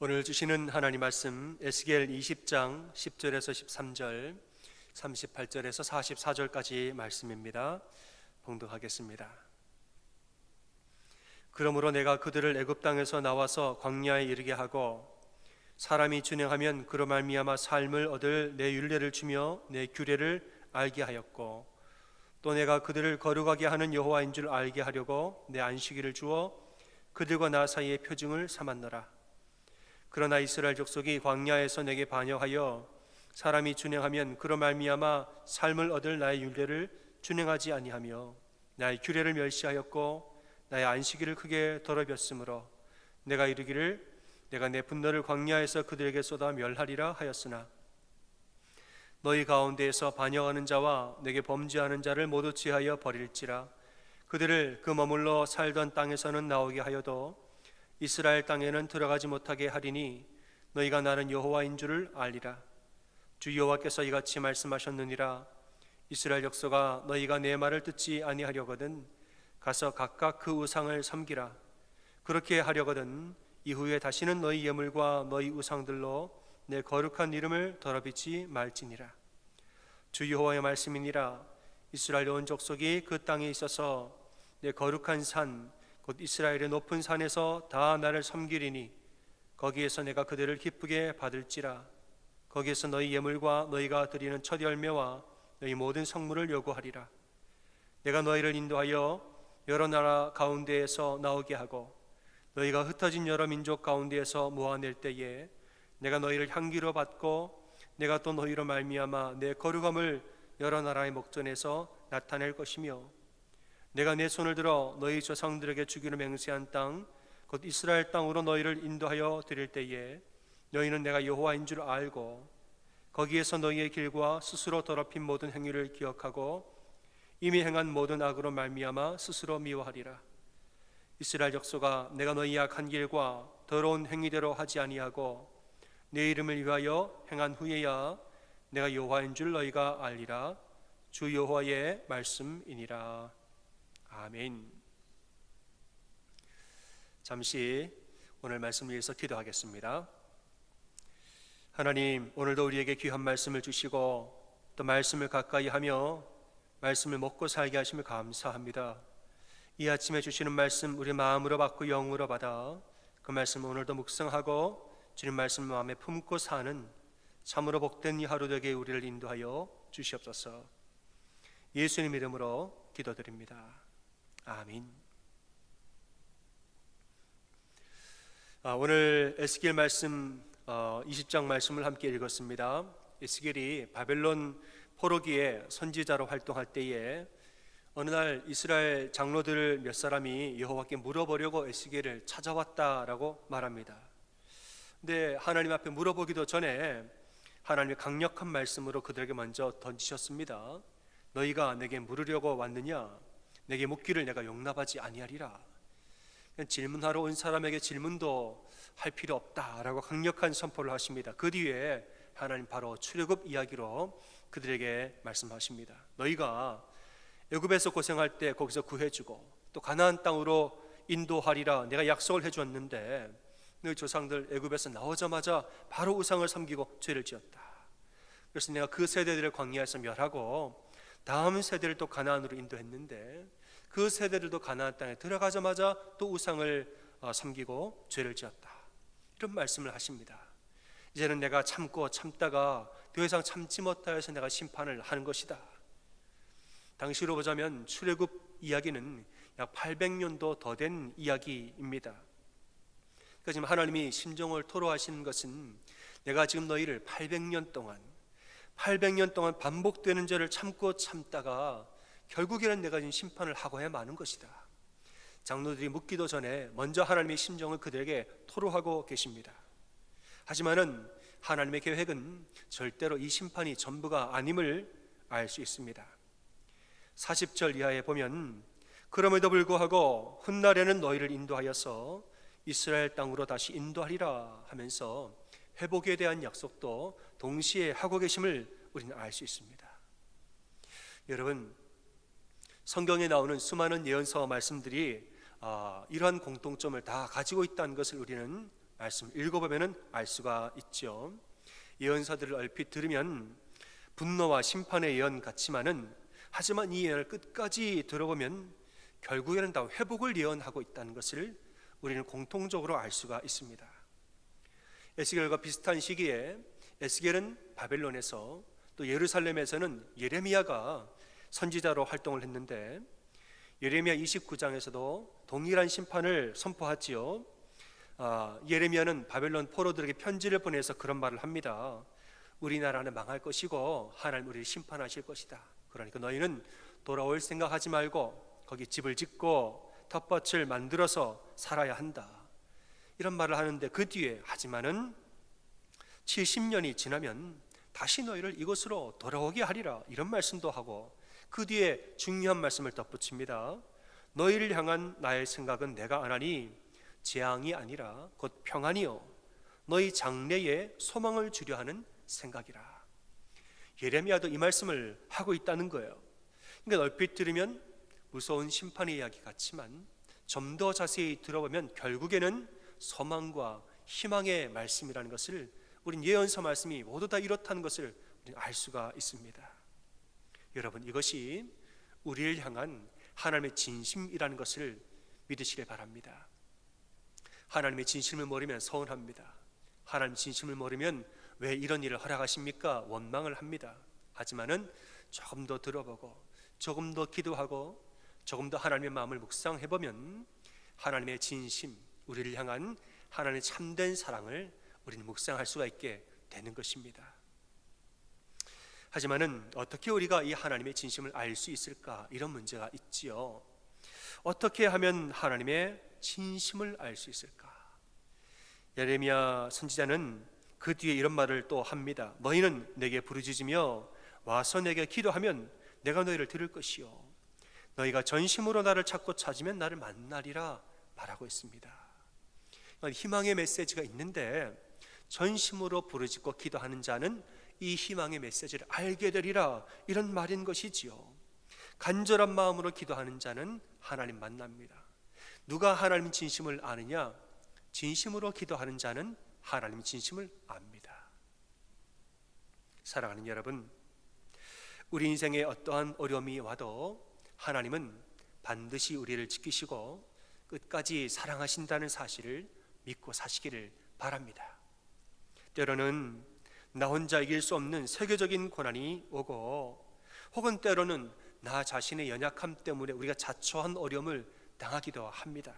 오늘 주시는 하나님 말씀 에스겔 20장 10절에서 13절, 38절에서 44절까지 말씀입니다. 봉독하겠습니다. 그러므로 내가 그들을 애굽 땅에서 나와서 광야에 이르게 하고 사람이 준행하면 그로 말미암아 삶을 얻을 내 율례를 주며 내 규례를 알게 하였고, 또 내가 그들을 거룩하게 하는 여호와인 줄 알게 하려고 내 안식일을 주어 그들과 나 사이의 표징을 삼았노라. 그러나 이스라엘 족속이 광야에서 내게 반역하여 사람이 준행하면 그로 말미암아 삶을 얻을 나의 율례를 준행하지 아니하며 나의 규례를 멸시하였고 나의 안식일을 크게 더럽혔으므로 내가 이르기를 내가 내 분노를 광야에서 그들에게 쏟아 멸하리라 하였으나, 너희 가운데에서 반역하는 자와 내게 범죄하는 자를 모두 제하여 버릴지라. 그들을 그 머물러 살던 땅에서는 나오게 하여도 이스라엘 땅에는 들어가지 못하게 하리니 너희가 나는 여호와인 줄을 알리라. 주 여호와께서 이같이 말씀하셨느니라. 이스라엘 족속아, 너희가 내 말을 듣지 아니하려거든 가서 각각 그 우상을 섬기라. 그렇게 하려거든 이후에 다시는 너희 예물과 너희 우상들로 내 거룩한 이름을 더럽히지 말지니라. 주 여호와의 말씀이니라. 이스라엘 온 족속이 그 땅에 있어서 내 거룩한 산 곧 이스라엘의 높은 산에서 다 나를 섬기리니 거기에서 내가 그들을 기쁘게 받을지라. 거기에서 너희 예물과 너희가 드리는 첫 열매와 너희 모든 성물을 요구하리라. 내가 너희를 인도하여 여러 나라 가운데에서 나오게 하고 너희가 흩어진 여러 민족 가운데에서 모아낼 때에 내가 너희를 향기로 받고 내가 또 너희로 말미암아 내 거룩함을 여러 나라의 목전에서 나타낼 것이며, 내가 내 손을 들어 너희 조상들에게 주기로 맹세한 땅 곧 이스라엘 땅으로 너희를 인도하여 드릴 때에 너희는 내가 여호와인 줄 알고 거기에서 너희의 길과 스스로 더럽힌 모든 행위를 기억하고 이미 행한 모든 악으로 말미암아 스스로 미워하리라. 이스라엘 족속아, 내가 너희 악한 길과 더러운 행위대로 하지 아니하고 내 이름을 위하여 행한 후에야 내가 여호와인 줄 너희가 알리라. 주 여호와의 말씀이니라. 아멘. 잠시 오늘 말씀을 위해서 기도하겠습니다. 하나님, 오늘도 우리에게 귀한 말씀을 주시고 또 말씀을 가까이 하며 말씀을 먹고 살게 하심을 감사합니다. 이 아침에 주시는 말씀 우리 마음으로 받고 영으로 받아 그 말씀을 오늘도 묵상하고 주님 말씀을 마음에 품고 사는 참으로 복된 이 하루 되게 우리를 인도하여 주시옵소서. 예수님 이름으로 기도드립니다. 아멘. 오늘 에스겔 말씀 20장 말씀을 함께 읽었습니다. 에스겔이 바벨론 포로기에 선지자로 활동할 때에 어느 날 이스라엘 장로들 몇 사람이 여호와께 물어보려고 에스겔을 찾아왔다라고 말합니다. 근데 하나님 앞에 물어보기도 전에 하나님의 강력한 말씀으로 그들에게 먼저 던지셨습니다. 너희가 내게 물으려고 왔느냐? 내게 묻기를 내가 용납하지 아니하리라. 질문하러 온 사람에게 질문도 할 필요 없다라고 강력한 선포를 하십니다. 그 뒤에 하나님 바로 출애굽 이야기로 그들에게 말씀하십니다. 너희가 애굽에서 고생할 때 거기서 구해주고 또 가나안 땅으로 인도하리라 내가 약속을 해주었는데 너희 조상들 애굽에서 나오자마자 바로 우상을 섬기고 죄를 지었다. 그래서 내가 그 세대들을 광야에서 멸하고 다음 세대를 또 가나안으로 인도했는데 그 세대들도 가나안 땅에 들어가자마자 또 우상을 섬기고 죄를 지었다. 이런 말씀을 하십니다. 이제는 내가 참고 참다가 더 이상 참지 못하여서 내가 심판을 하는 것이다. 당시로 보자면 출애굽 이야기는 약 800년도 더 된 이야기입니다. 그러니까 지금 하나님이 심정을 토로하시는 것은 내가 지금 너희를 800년 동안 반복되는 죄를 참고 참다가 결국에는 내가 지금 심판을 하고야 마는 것이다. 장로들이 묻기도 전에 먼저 하나님의 심정을 그들에게 토로하고 계십니다. 하지만은 하나님의 계획은 절대로 이 심판이 전부가 아님을 알 수 있습니다. 40절 이하에 보면 그럼에도 불구하고 훗날에는 너희를 인도하여서 이스라엘 땅으로 다시 인도하리라 하면서 회복에 대한 약속도 동시에 하고 계심을 우리는 알 수 있습니다. 여러분, 성경에 나오는 수많은 예언서 말씀들이 이러한 공통점을 다 가지고 있다는 것을 우리는 말씀 읽어보면 알 수가 있죠. 예언서들을 얼핏 들으면 분노와 심판의 예언 같지만은, 하지만 이 예언을 끝까지 들어보면 결국에는 다 회복을 예언하고 있다는 것을 우리는 공통적으로 알 수가 있습니다. 에스겔과 비슷한 시기에 에스겔은 바벨론에서, 또 예루살렘에서는 예레미야가 선지자로 활동을 했는데, 예레미야 29장에서도 동일한 심판을 선포하지요. 예레미야는 바벨론 포로들에게 편지를 보내서 그런 말을 합니다. 우리나라는 망할 것이고 하나님 우리를 심판하실 것이다. 그러니까 너희는 돌아올 생각하지 말고 거기 집을 짓고 텃밭을 만들어서 살아야 한다. 이런 말을 하는데, 그 뒤에 하지만은 70년이 지나면 다시 너희를 이곳으로 돌아오게 하리라, 이런 말씀도 하고, 그 뒤에 중요한 말씀을 덧붙입니다. 너희를 향한 나의 생각은 내가 아나니 재앙이 아니라 곧 평안이요 너희 장래에 소망을 주려 하는 생각이라. 예레미야도 이 말씀을 하고 있다는 거예요. 그러니까 얼핏 들으면 무서운 심판의 이야기 같지만, 좀 더 자세히 들어보면 결국에는 소망과 희망의 말씀이라는 것을, 우린 예언서 말씀이 모두 다 이렇다는 것을 알 수가 있습니다. 여러분, 이것이 우리를 향한 하나님의 진심이라는 것을 믿으시길 바랍니다. 하나님의 진심을 모르면 서운합니다. 하나님의 진심을 모르면 왜 이런 일을 허락하십니까? 원망을 합니다. 하지만은 조금 더 들어보고, 조금 더 기도하고, 조금 더 하나님의 마음을 묵상해보면 하나님의 진심, 우리를 향한 하나님의 참된 사랑을 우리는 묵상할 수가 있게 되는 것입니다. 하지만은 어떻게 우리가 이 하나님의 진심을 알 수 있을까? 이런 문제가 있지요. 어떻게 하면 하나님의 진심을 알 수 있을까? 예레미야 선지자는 그 뒤에 이런 말을 또 합니다. 너희는 내게 부르짖으며 와서 내게 기도하면 내가 너희를 들을 것이요 너희가 전심으로 나를 찾고 찾으면 나를 만나리라 말하고 있습니다. 희망의 메시지가 있는데, 전심으로 부르짖고 기도하는 자는 이 희망의 메시지를 알게 되리라, 이런 말인 것이지요. 간절한 마음으로 기도하는 자는 하나님 만납니다. 누가 하나님 진심을 아느냐? 진심으로 기도하는 자는 하나님 진심을 압니다. 사랑하는 여러분, 우리 인생에 어떠한 어려움이 와도 하나님은 반드시 우리를 지키시고 끝까지 사랑하신다는 사실을 믿고 사시기를 바랍니다. 때로는 나 혼자 이길 수 없는 세계적인 고난이 오고, 혹은 때로는 나 자신의 연약함 때문에 우리가 자초한 어려움을 당하기도 합니다.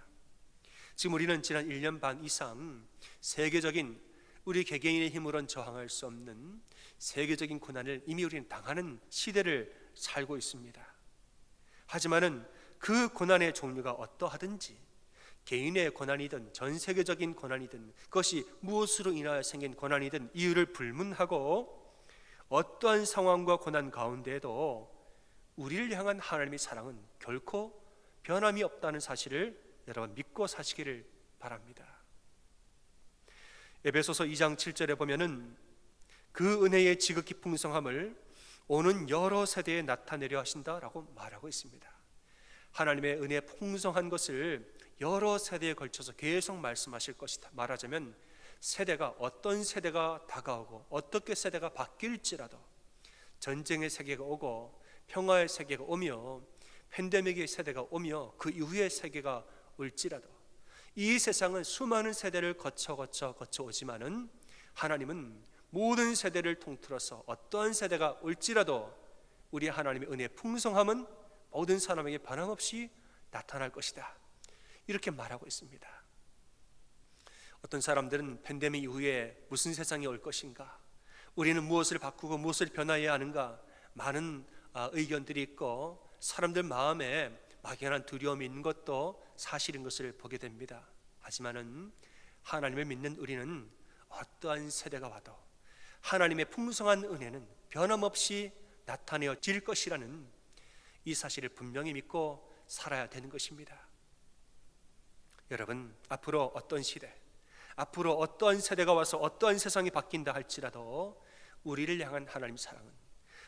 지금 우리는 지난 1년 반 이상 세계적인, 우리 개개인의 힘으로는 저항할 수 없는 세계적인 고난을 이미 우리는 당하는 시대를 살고 있습니다. 하지만은 그 고난의 종류가 어떠하든지, 개인의 고난이든 전 세계적인 고난이든, 그것이 무엇으로 인하여 생긴 고난이든 이유를 불문하고, 어떠한 상황과 고난 가운데에도 우리를 향한 하나님의 사랑은 결코 변함이 없다는 사실을 여러분 믿고 사시기를 바랍니다. 에베소서 2장 7절에 보면은 그 은혜의 지극히 풍성함을 오는 여러 세대에 나타내려 하신다라고 말하고 있습니다. 하나님의 은혜의 풍성한 것을 여러 세대에 걸쳐서 계속 말씀하실 것이다. 말하자면 세대가, 어떤 세대가 다가오고 어떻게 세대가 바뀔지라도, 전쟁의 세계가 오고 평화의 세계가 오며 팬데믹의 세대가 오며 그 이후의 세계가 올지라도, 이 세상은 수많은 세대를 거쳐 오지만은 하나님은 모든 세대를 통틀어서 어떠한 세대가 올지라도 우리 하나님의 은혜의 풍성함은 모든 사람에게 변함없이 나타날 것이다, 이렇게 말하고 있습니다. 어떤 사람들은 팬데믹 이후에 무슨 세상이 올 것인가, 우리는 무엇을 바꾸고 무엇을 변화해야 하는가, 많은 의견들이 있고 사람들 마음에 막연한 두려움이 있는 것도 사실인 것을 보게 됩니다. 하지만은 하나님을 믿는 우리는 어떠한 세대가 와도 하나님의 풍성한 은혜는 변함없이 나타내어질 것이라는 이 사실을 분명히 믿고 살아야 되는 것입니다. 여러분, 앞으로 어떤 시대, 앞으로 어떠한 세대가 와서 어떠한 세상이 바뀐다 할지라도 우리를 향한 하나님의 사랑은,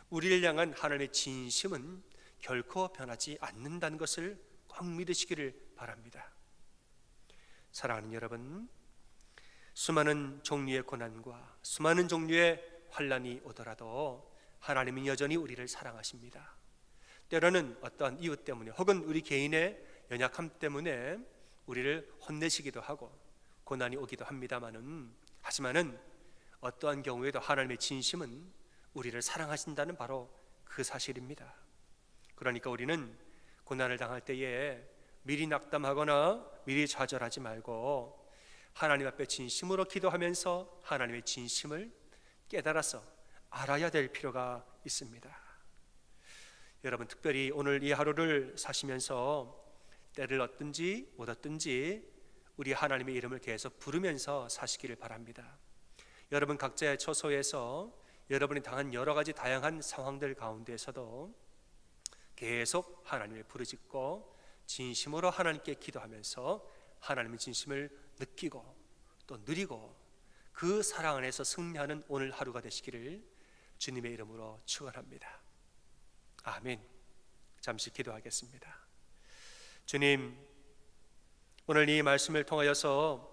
우리를 향한 하나님의 진심은 결코 변하지 않는다는 것을 꼭 믿으시기를 바랍니다. 사랑하는 여러분, 수많은 종류의 고난과 수많은 종류의 환난이 오더라도 하나님은 여전히 우리를 사랑하십니다. 때로는 어떠한 이유 때문에 혹은 우리 개인의 연약함 때문에 우리를 혼내시기도 하고 고난이 오기도 합니다마는, 하지만은 어떠한 경우에도 하나님의 진심은 우리를 사랑하신다는 바로 그 사실입니다. 그러니까 우리는 고난을 당할 때에 미리 낙담하거나 미리 좌절하지 말고 하나님 앞에 진심으로 기도하면서 하나님의 진심을 깨달아서 알아야 될 필요가 있습니다. 여러분, 특별히 오늘 이 하루를 사시면서 때를 얻든지 못 얻든지 우리 하나님의 이름을 계속 부르면서 사시기를 바랍니다. 여러분 각자의 처소에서 여러분이 당한 여러 가지 다양한 상황들 가운데에서도 계속 하나님을 부르짖고 진심으로 하나님께 기도하면서 하나님의 진심을 느끼고 또 누리고 그 사랑 안에서 승리하는 오늘 하루가 되시기를 주님의 이름으로 축원합니다. 아멘. 잠시 기도하겠습니다. 주님, 오늘 이 말씀을 통하여서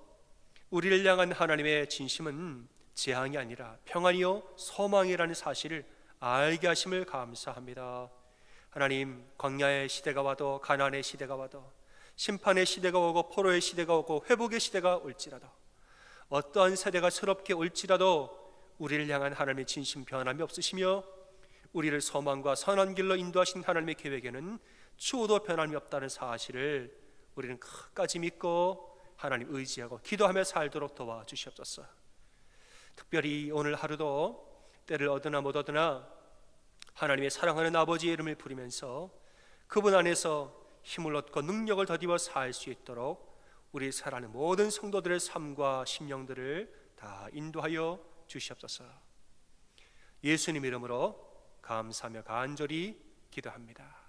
우리를 향한 하나님의 진심은 재앙이 아니라 평안이요 소망이라는 사실을 알게 하심을 감사합니다. 하나님, 광야의 시대가 와도 가난의 시대가 와도 심판의 시대가 오고 포로의 시대가 오고 회복의 시대가 올지라도 어떠한 세대가 새롭게 올지라도 우리를 향한 하나님의 진심 변함이 없으시며 우리를 소망과 선한 길로 인도하신 하나님의 계획에는 추호도 변함이 없다는 사실을 우리는 끝까지 믿고 하나님 의지하고 기도하며 살도록 도와주시옵소서. 특별히 오늘 하루도 때를 얻으나 못 얻으나 하나님의 사랑하는 아버지의 이름을 부르면서 그분 안에서 힘을 얻고 능력을 더디어 살 수 있도록 우리 사랑하는 모든 성도들의 삶과 심령들을 다 인도하여 주시옵소서. 예수님 이름으로 감사하며 간절히 기도합니다.